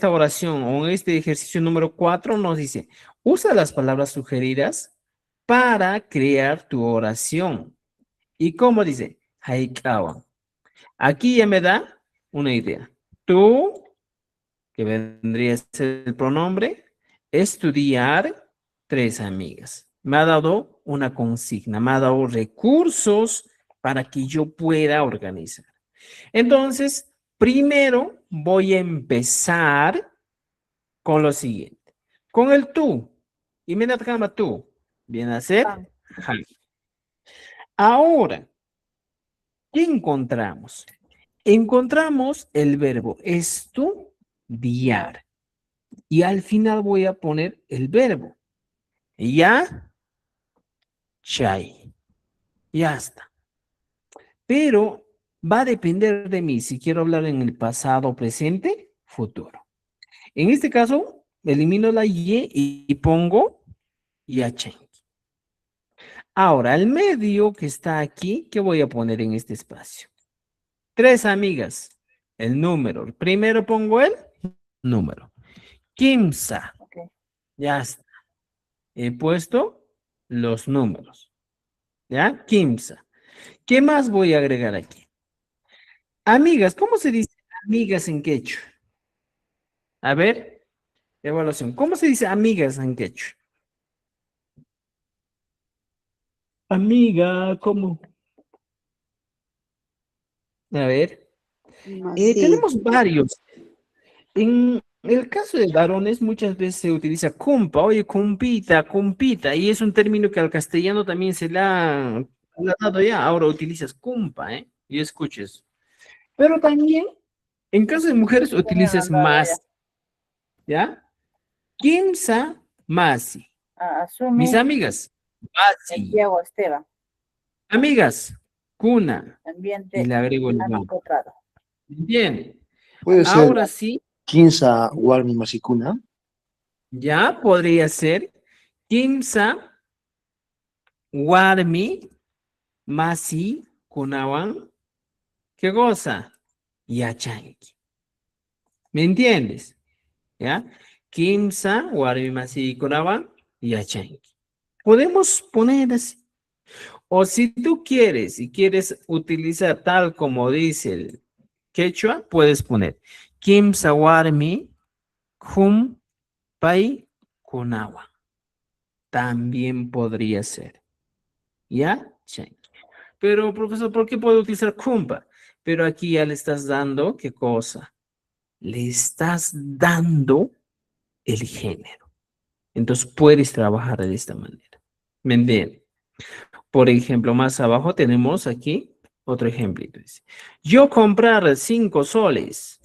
oración o en este ejercicio número 4 nos dice, usa las palabras sugeridas para crear tu oración. ¿Y cómo dice? Haikawa. Aquí ya me da una idea. Tú, que vendría a ser el pronombre, estudiar, 3 amigas. Me ha dado una consigna, me ha dado recursos para que yo pueda organizar. Entonces, primero voy a empezar con lo siguiente. Con el tú. Inmediatamente tú. Viene a ser Ah. ja. Ahora, ¿qué encontramos? Encontramos el verbo estudiar. Y al final voy a poner el verbo. Ya, chay. Ya está. Pero va a depender de mí si quiero hablar en el pasado, presente, futuro. En este caso, elimino la y y pongo yachenki. Ahora, el medio que está aquí, ¿qué voy a poner en este espacio? 3 amigas. El número. Primero pongo el número. Kimsa. Okay. Ya está. He puesto los números. ¿Ya? Kimsa. ¿Qué más voy a agregar aquí? Amigas. ¿Cómo se dice amigas en quechua? A ver. Evaluación. ¿Cómo se dice amigas en quechua? Amiga, ¿cómo? A ver. Tenemos varios. En el caso de varones, muchas veces se utiliza compa, oye, compita, compita, y es un término que al castellano también se le ha dado ya. Ahora utilizas compa, ¿eh? Y escuches. Pero también, en caso de mujeres, utilizas más, ¿ya? Kimsa, masi. Mis amigas, masi. Santiago Esteban, Amigas, cuna. Y ambiente le agrego el más. encontrado. Bien. Puede ser Ahora sí, Kinsa Warmi Masikuna. ya podría ser Kimsa, Warmi, Masi, Kunawan. ¿Qué cosa? Yachanki. ¿Me entiendes? ¿Ya? Kimsa, Warmi, Masi, Kunawan, Yachanki. Podemos poner así. O si tú quieres y quieres utilizar tal como dice el quechua, puedes poner Kimsa, Warmi, Kum, Pai, Kunawan. También podría ser. ¿Ya? Chanki. Pero, profesor, ¿por qué puedo utilizar kumpa? Pero aquí ya le estás dando, ¿qué cosa? Le estás dando el género. Entonces puedes trabajar de esta manera. ¿Me entienden? Por ejemplo, más abajo tenemos aquí otro ejemplito. Dice, yo comprar 5 soles.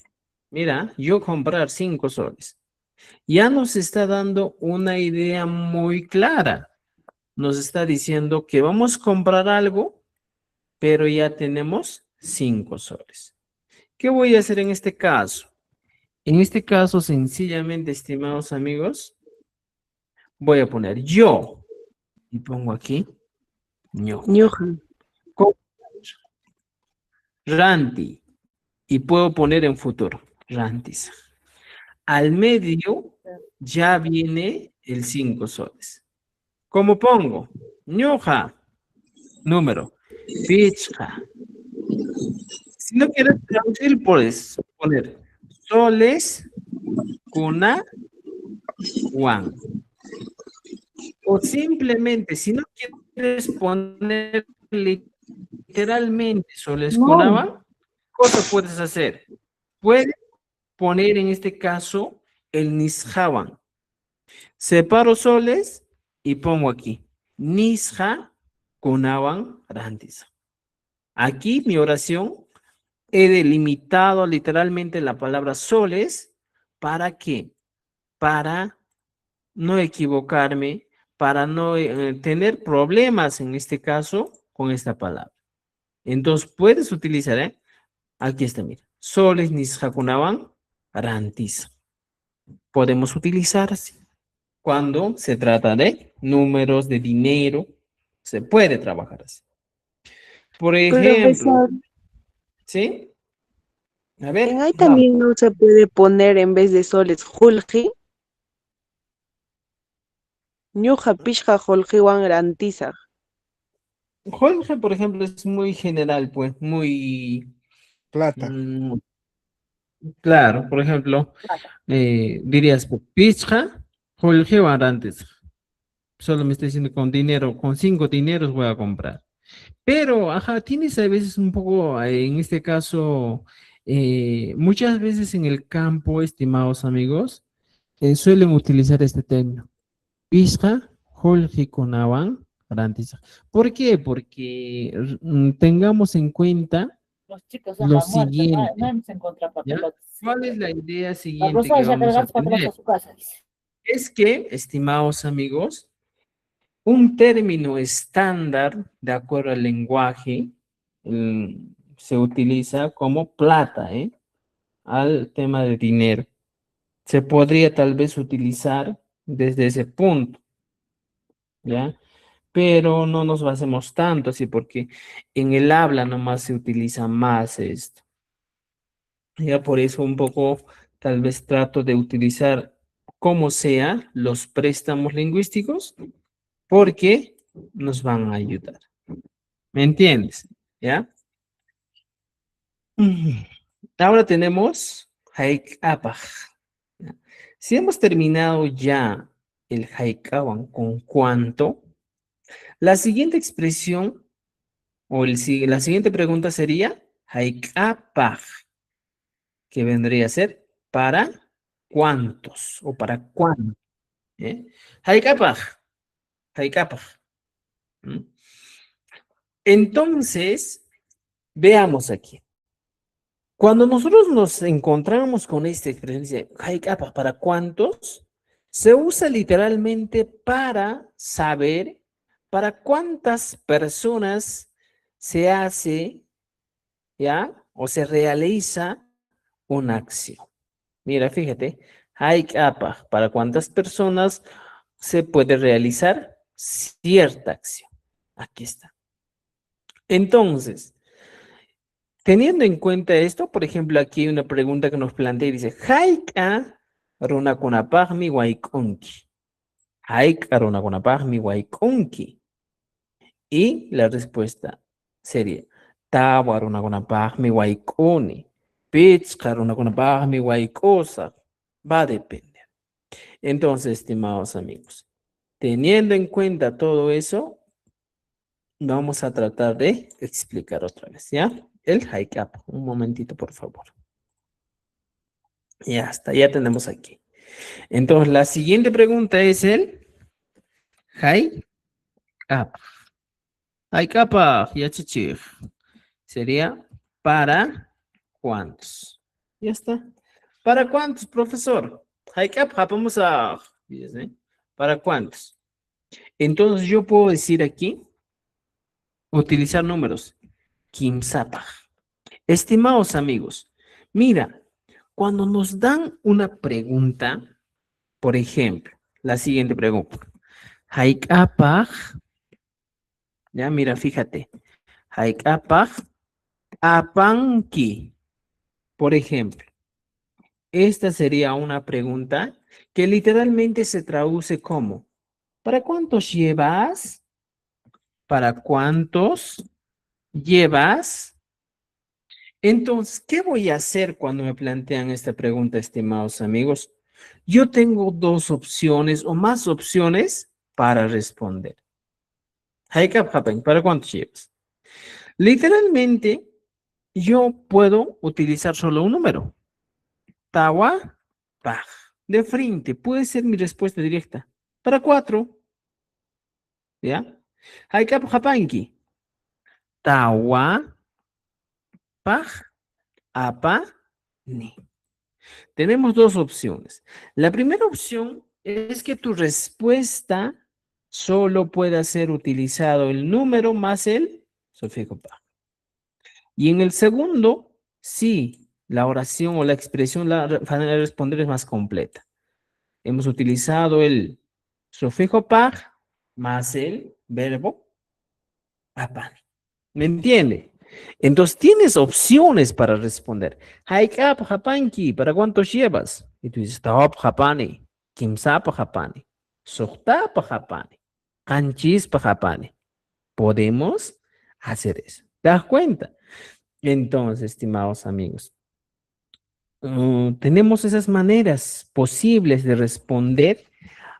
Mira, yo comprar 5 soles. Ya nos está dando una idea muy clara. Nos está diciendo que vamos a comprar algo, pero ya tenemos 5 soles. ¿Qué voy a hacer en este caso? En este caso, sencillamente, estimados amigos, voy a poner yo y pongo aquí ño. Ranti y puedo poner en futuro rantis. Al medio ya viene el 5 soles. ¿Cómo pongo? Ñuja, número. Pichja. Si no quieres traducir, puedes poner soles, cuna, Juan. O simplemente, si no quieres poner literalmente soles cunaban, ¿qué cosa puedes hacer? Puedes poner en este caso el nisjaban. Separo soles y pongo aquí. Nisja cunaban rantiza. Aquí mi oración he delimitado literalmente la palabra soles. ¿Para qué? Para no equivocarme, para no tener problemas en este caso con esta palabra. Entonces puedes utilizar, aquí está, mira, soles nisjakunaban rantiza. Podemos utilizar así. Cuando se trata de números de dinero, se puede trabajar así. Por ejemplo, Profesor, ¿sí? A en ver, ahí vamos. también no se puede poner en vez de soles julji, ñuja pishja juljiwan rantiza. Jorge, por ejemplo, es muy general, pues, muy Plata. claro. Por ejemplo, dirías, pizza, Jorge antes. Solo me está diciendo con dinero, con 5 dineros voy a comprar. Pero, ajá, tienes a veces un poco, en este caso, muchas veces en el campo, estimados amigos, suelen utilizar este término. Pizza, Jorge Conaban, garantiza. ¿Por qué? Porque tengamos en cuenta Los chicos lo han muerto, no, siguiente, no hemos encontrado ¿ya? papelotes. ¿Cuál es la idea La siguiente profesora que ya vamos a cargando papelotes tener? a su casa, dice. Es que, estimados amigos, un término estándar, de acuerdo al lenguaje, se utiliza como plata, al tema de dinero. Se podría tal vez utilizar desde ese punto, ¿ya? Pero no nos basemos tanto así porque en el habla nomás se utiliza más esto. Ya por eso un poco tal vez trato de utilizar como sea los préstamos lingüísticos porque nos van a ayudar. ¿Me entiendes? ¿Ya? Ahora tenemos Haikapaj. Si hemos terminado ya el Haikawan con cuánto, la siguiente expresión o la siguiente pregunta sería Haikapaj, que vendría a ser ¿para cuántos? O ¿para cuándo? Haikapaj, Haikapaj. ¿Mm? Entonces, veamos aquí. Cuando nosotros nos encontramos con esta expresión, dice, Haikapaj, ¿para cuántos? Se usa literalmente para saber para cuántas personas se hace, ¿ya? O se realiza una acción. Mira, fíjate, Haikapaj, ¿para cuántas personas se puede realizar cierta acción? Aquí está. Entonces, teniendo en cuenta esto, por ejemplo, aquí hay una pregunta que nos plantea y dice, Haika runakunapagmi waikunki. Haika runakunapagmi waikunki. Y la respuesta sería, tawa runakunapagmi waikuni. Pichka runakunapagmi waikosa. Va a depender. Entonces, estimados amigos, teniendo en cuenta todo eso, vamos a tratar de explicar otra vez, ¿ya? El hike up. Un momentito, por favor. Ya está, ya tenemos aquí. Entonces, la siguiente pregunta es el hike up. Hike up, ya chichif. Sería ¿para cuántos? Ya está. ¿Para cuántos, profesor? Hike up, vamos a... ¿Para cuántos? Entonces, yo puedo decir aquí, utilizar números. Kimsapaj. Estimados amigos, mira, cuando nos dan una pregunta, por ejemplo, la siguiente pregunta. Haikapaj, ya mira, fíjate. Haikapaj, apanki. Por ejemplo, esta sería una pregunta que literalmente se traduce como, ¿para cuántos llevas? ¿Para cuántos llevas? Entonces, ¿qué voy a hacer cuando me plantean esta pregunta, estimados amigos? Yo tengo dos opciones o más opciones para responder. ¿Para cuántos llevas? Literalmente, yo puedo utilizar solo un número. Tawa, paj. De frente, puede ser mi respuesta directa. Para 4, ¿ya? Hapanki. Tawa, paj, apa, ni. Tenemos dos opciones. La primera opción es que tu respuesta solo pueda ser utilizado el número más el sufijo pa. Y en el segundo, sí, la oración o la expresión, la manera de responder es más completa. Hemos utilizado el sufijo pa más el verbo apa. ¿Me entiende? Entonces tienes opciones para responder. Haikap hapanki, ¿para cuántos llevas? Y tú dices, Taop hapani, Kimsapa hapani, Sohtapa hapani, Kanchispa hapani. Podemos hacer eso. ¿Te das cuenta? Entonces, estimados amigos, tenemos esas maneras posibles de responder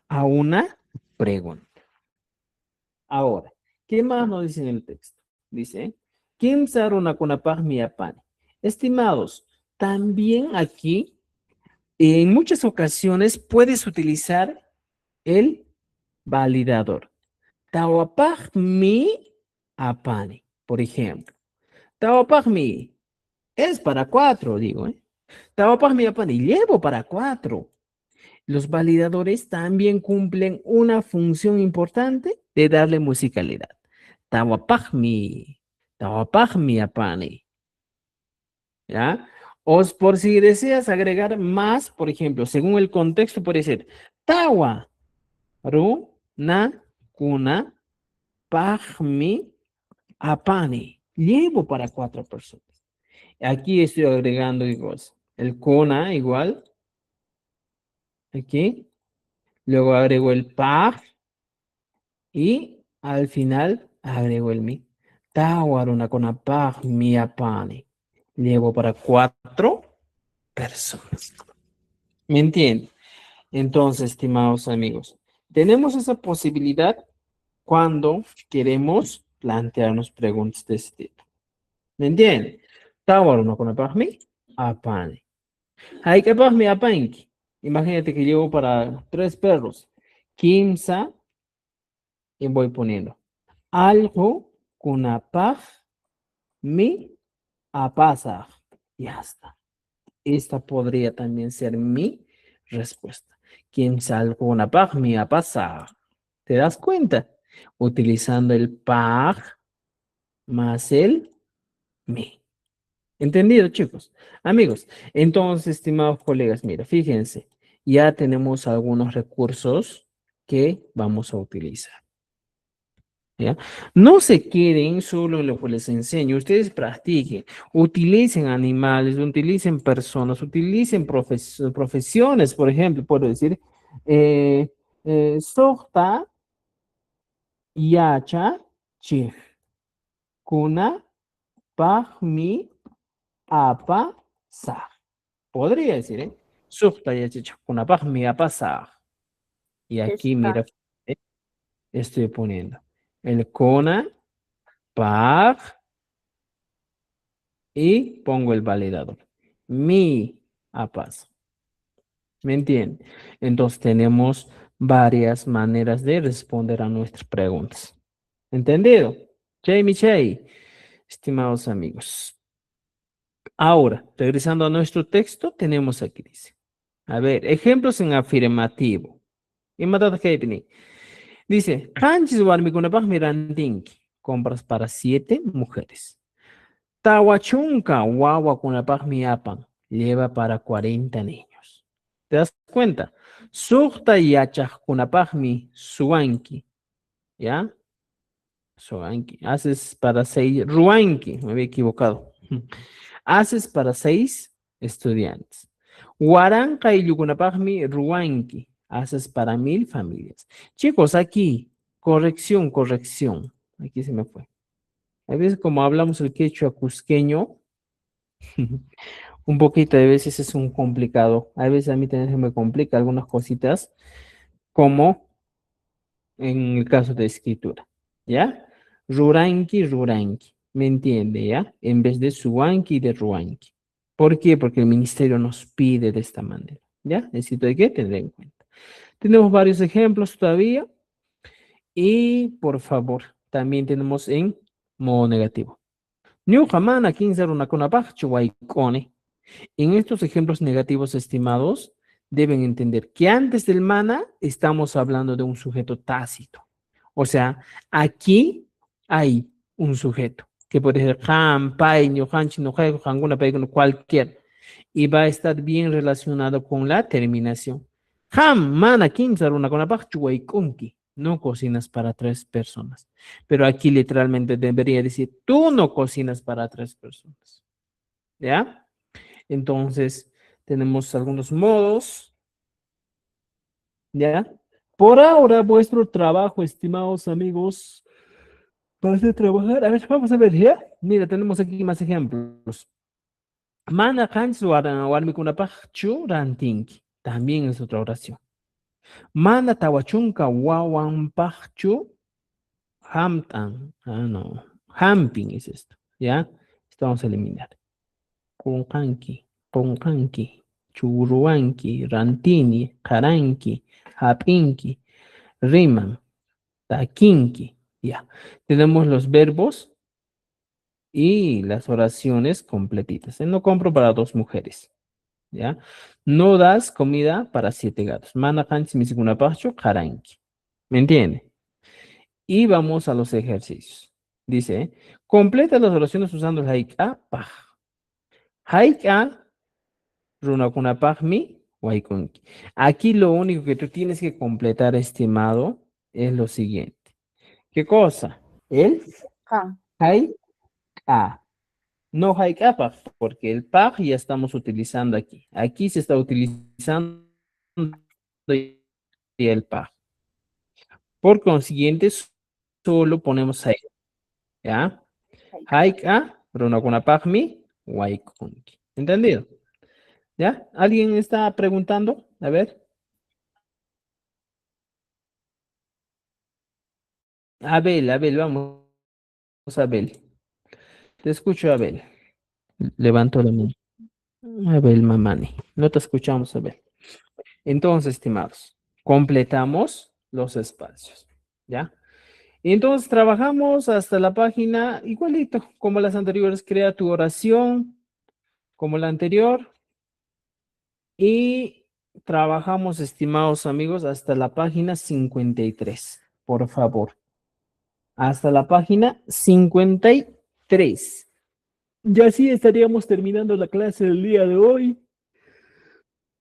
a una pregunta. Ahora, ¿qué más nos dice en el texto? Dice, Kim saruna kunapag miapan. Estimados, también aquí, en muchas ocasiones, puedes utilizar el validador. Tawapag mi apani, por ejemplo. Tawapag mi es para 4, digo, ¿eh? Tawapag mi apani, llevo para 4. Los validadores también cumplen una función importante de darle musicalidad. Tawapagmi apani. ¿Ya? O por si deseas agregar más, por ejemplo, según el contexto, puede ser tawa, ru, na, kuna, pagmi, apani. Llevo para 4 personas. Aquí estoy agregando igual. El kuna igual. Aquí. Luego agrego el pag. Y al final agrego el mi. Tawaruna con apag mi apani. Llevo para 4 personas. ¿Me entienden? Entonces, estimados amigos, tenemos esa posibilidad cuando queremos plantearnos preguntas de este tipo. ¿Me entienden? Tawaruna con apag mi apani. Hay que apag mi apanki. Imagínate que llevo para 3 perros. Kimsa. Y voy poniendo algo kunapag mi apasaj. Ya está. Esta podría también ser mi respuesta. ¿Quién salgo kunapag mi apasaj? ¿Te das cuenta? Utilizando el pag más el mi. ¿Entendido, chicos? Amigos, entonces, estimados colegas, mira, fíjense, ya tenemos algunos recursos que vamos a utilizar. ¿Ya? No se queden solo en lo que les enseño, ustedes practiquen, utilicen animales, utilicen personas, utilicen profesiones, por ejemplo, puedo decir, Sohta yacha chif, kuna pahmi apa sa. Podría decir, ¿eh? Sohta yacha chif, kuna pahmi apa sa. Y aquí, mira, estoy poniendo el kuna, pag, y pongo el validador. Mi apas. ¿Me entienden? Entonces tenemos varias maneras de responder a nuestras preguntas. ¿Entendido? Che, estimados amigos. Ahora, regresando a nuestro texto, tenemos aquí, dice. A ver, ejemplos en afirmativo. Dice, Hanchis warmikunapaq mirandinki. Compras para 7 mujeres. Tawachunka, wawakunapaq miapan. Lleva para 40 niños. ¿Te das cuenta? Sukta yachaqkunapaqmi suwanki. ¿Ya? Suwanki. Haces para 6. Ruanki. Me había equivocado. Haces para 6 estudiantes. Huaranca y Yugunapagmi Ruanki. Haces para 1000 familias. Chicos, aquí, corrección, corrección. Aquí se me fue. A veces como hablamos el quechua cusqueño, un poquito de veces es un complicado. A veces a mí también se me complica algunas cositas, como en el caso de escritura, ¿ya? Ruranki, ruranki, ¿me entiende, ya? En vez de suanki, de ruanki. ¿Por qué? Porque el ministerio nos pide de esta manera, ¿ya? Necesito de qué tener en cuenta. Tenemos varios ejemplos todavía y, por favor, también tenemos en modo negativo. Nyuhamana 15 runakunapaj chuwaikone. En estos ejemplos negativos, estimados, deben entender que antes del mana estamos hablando de un sujeto tácito. O sea, aquí hay un sujeto que puede ser ham, pai, ñuhan, chinohay, hanguna, pai, cualquier. Y va a estar bien relacionado con la terminación. Ham, mana, kinsaruna, con la chuwaikunki. No cocinas para 3 personas. Pero aquí literalmente debería decir, tú no cocinas para 3 personas. ¿Ya? Entonces, tenemos algunos modos. ¿Ya? Por ahora, vuestro trabajo, estimados amigos, para trabajar. A ver, vamos a ver, ¿ya? Mira, tenemos aquí más ejemplos. Mana kansu warmikunapaqchu rantinki. También es otra oración. Mana tawachunka wawanpaqchu hamtan. Ah, no. Hamping es esto. ¿Ya? Esto vamos a eliminar. Punkanki, ponkanki, churuanki, rantini, karanki, hapinki, riman, takinki. Ya. Tenemos los verbos y las oraciones completitas. No compro para 2 mujeres. ¿Ya? No das comida para 7 gatos. Manakanchi misigunapacho, karanki. ¿Me entiende? Y vamos a los ejercicios. Dice, completa las oraciones usando el haik-a, paj. Haik-a, runakunapagmi, waikunki. Aquí lo único que tú tienes que completar, estimado, es lo siguiente. ¿Qué cosa? El haik-a. No haik-a, paj, porque el paj ya estamos utilizando aquí. Aquí se está utilizando el paj. Por consiguiente, solo ponemos ahí. ¿Ya? Haik-a, runakunapagmi, waikunki. ¿Entendido? ¿Ya? ¿Alguien está preguntando? A ver. Abel, vamos, Abel. Te escucho, Abel. Levanto la mano. Abel Mamani. No te escuchamos, Abel. Entonces, estimados, completamos los espacios. ¿Ya? Y entonces trabajamos hasta la página igualito, como las anteriores. Crea tu oración, como la anterior. Y trabajamos, estimados amigos, hasta la página 53. Por favor. Hasta la página 53. Y así estaríamos terminando la clase del día de hoy.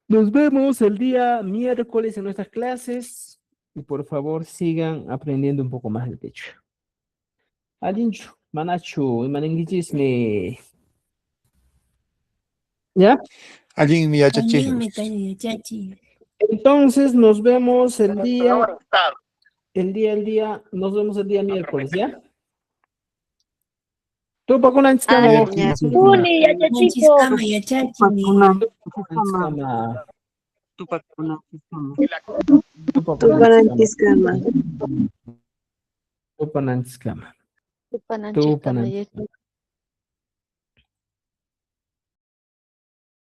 Nos vemos el día miércoles en nuestras clases. Y por favor sigan aprendiendo un poco más del quechua. Alinchu, manachu, manenguichisme. ¿Ya? Alguien me yachachi. Entonces nos vemos el día miércoles, ¿ya? Tú para con Ya. Tupanantiskama.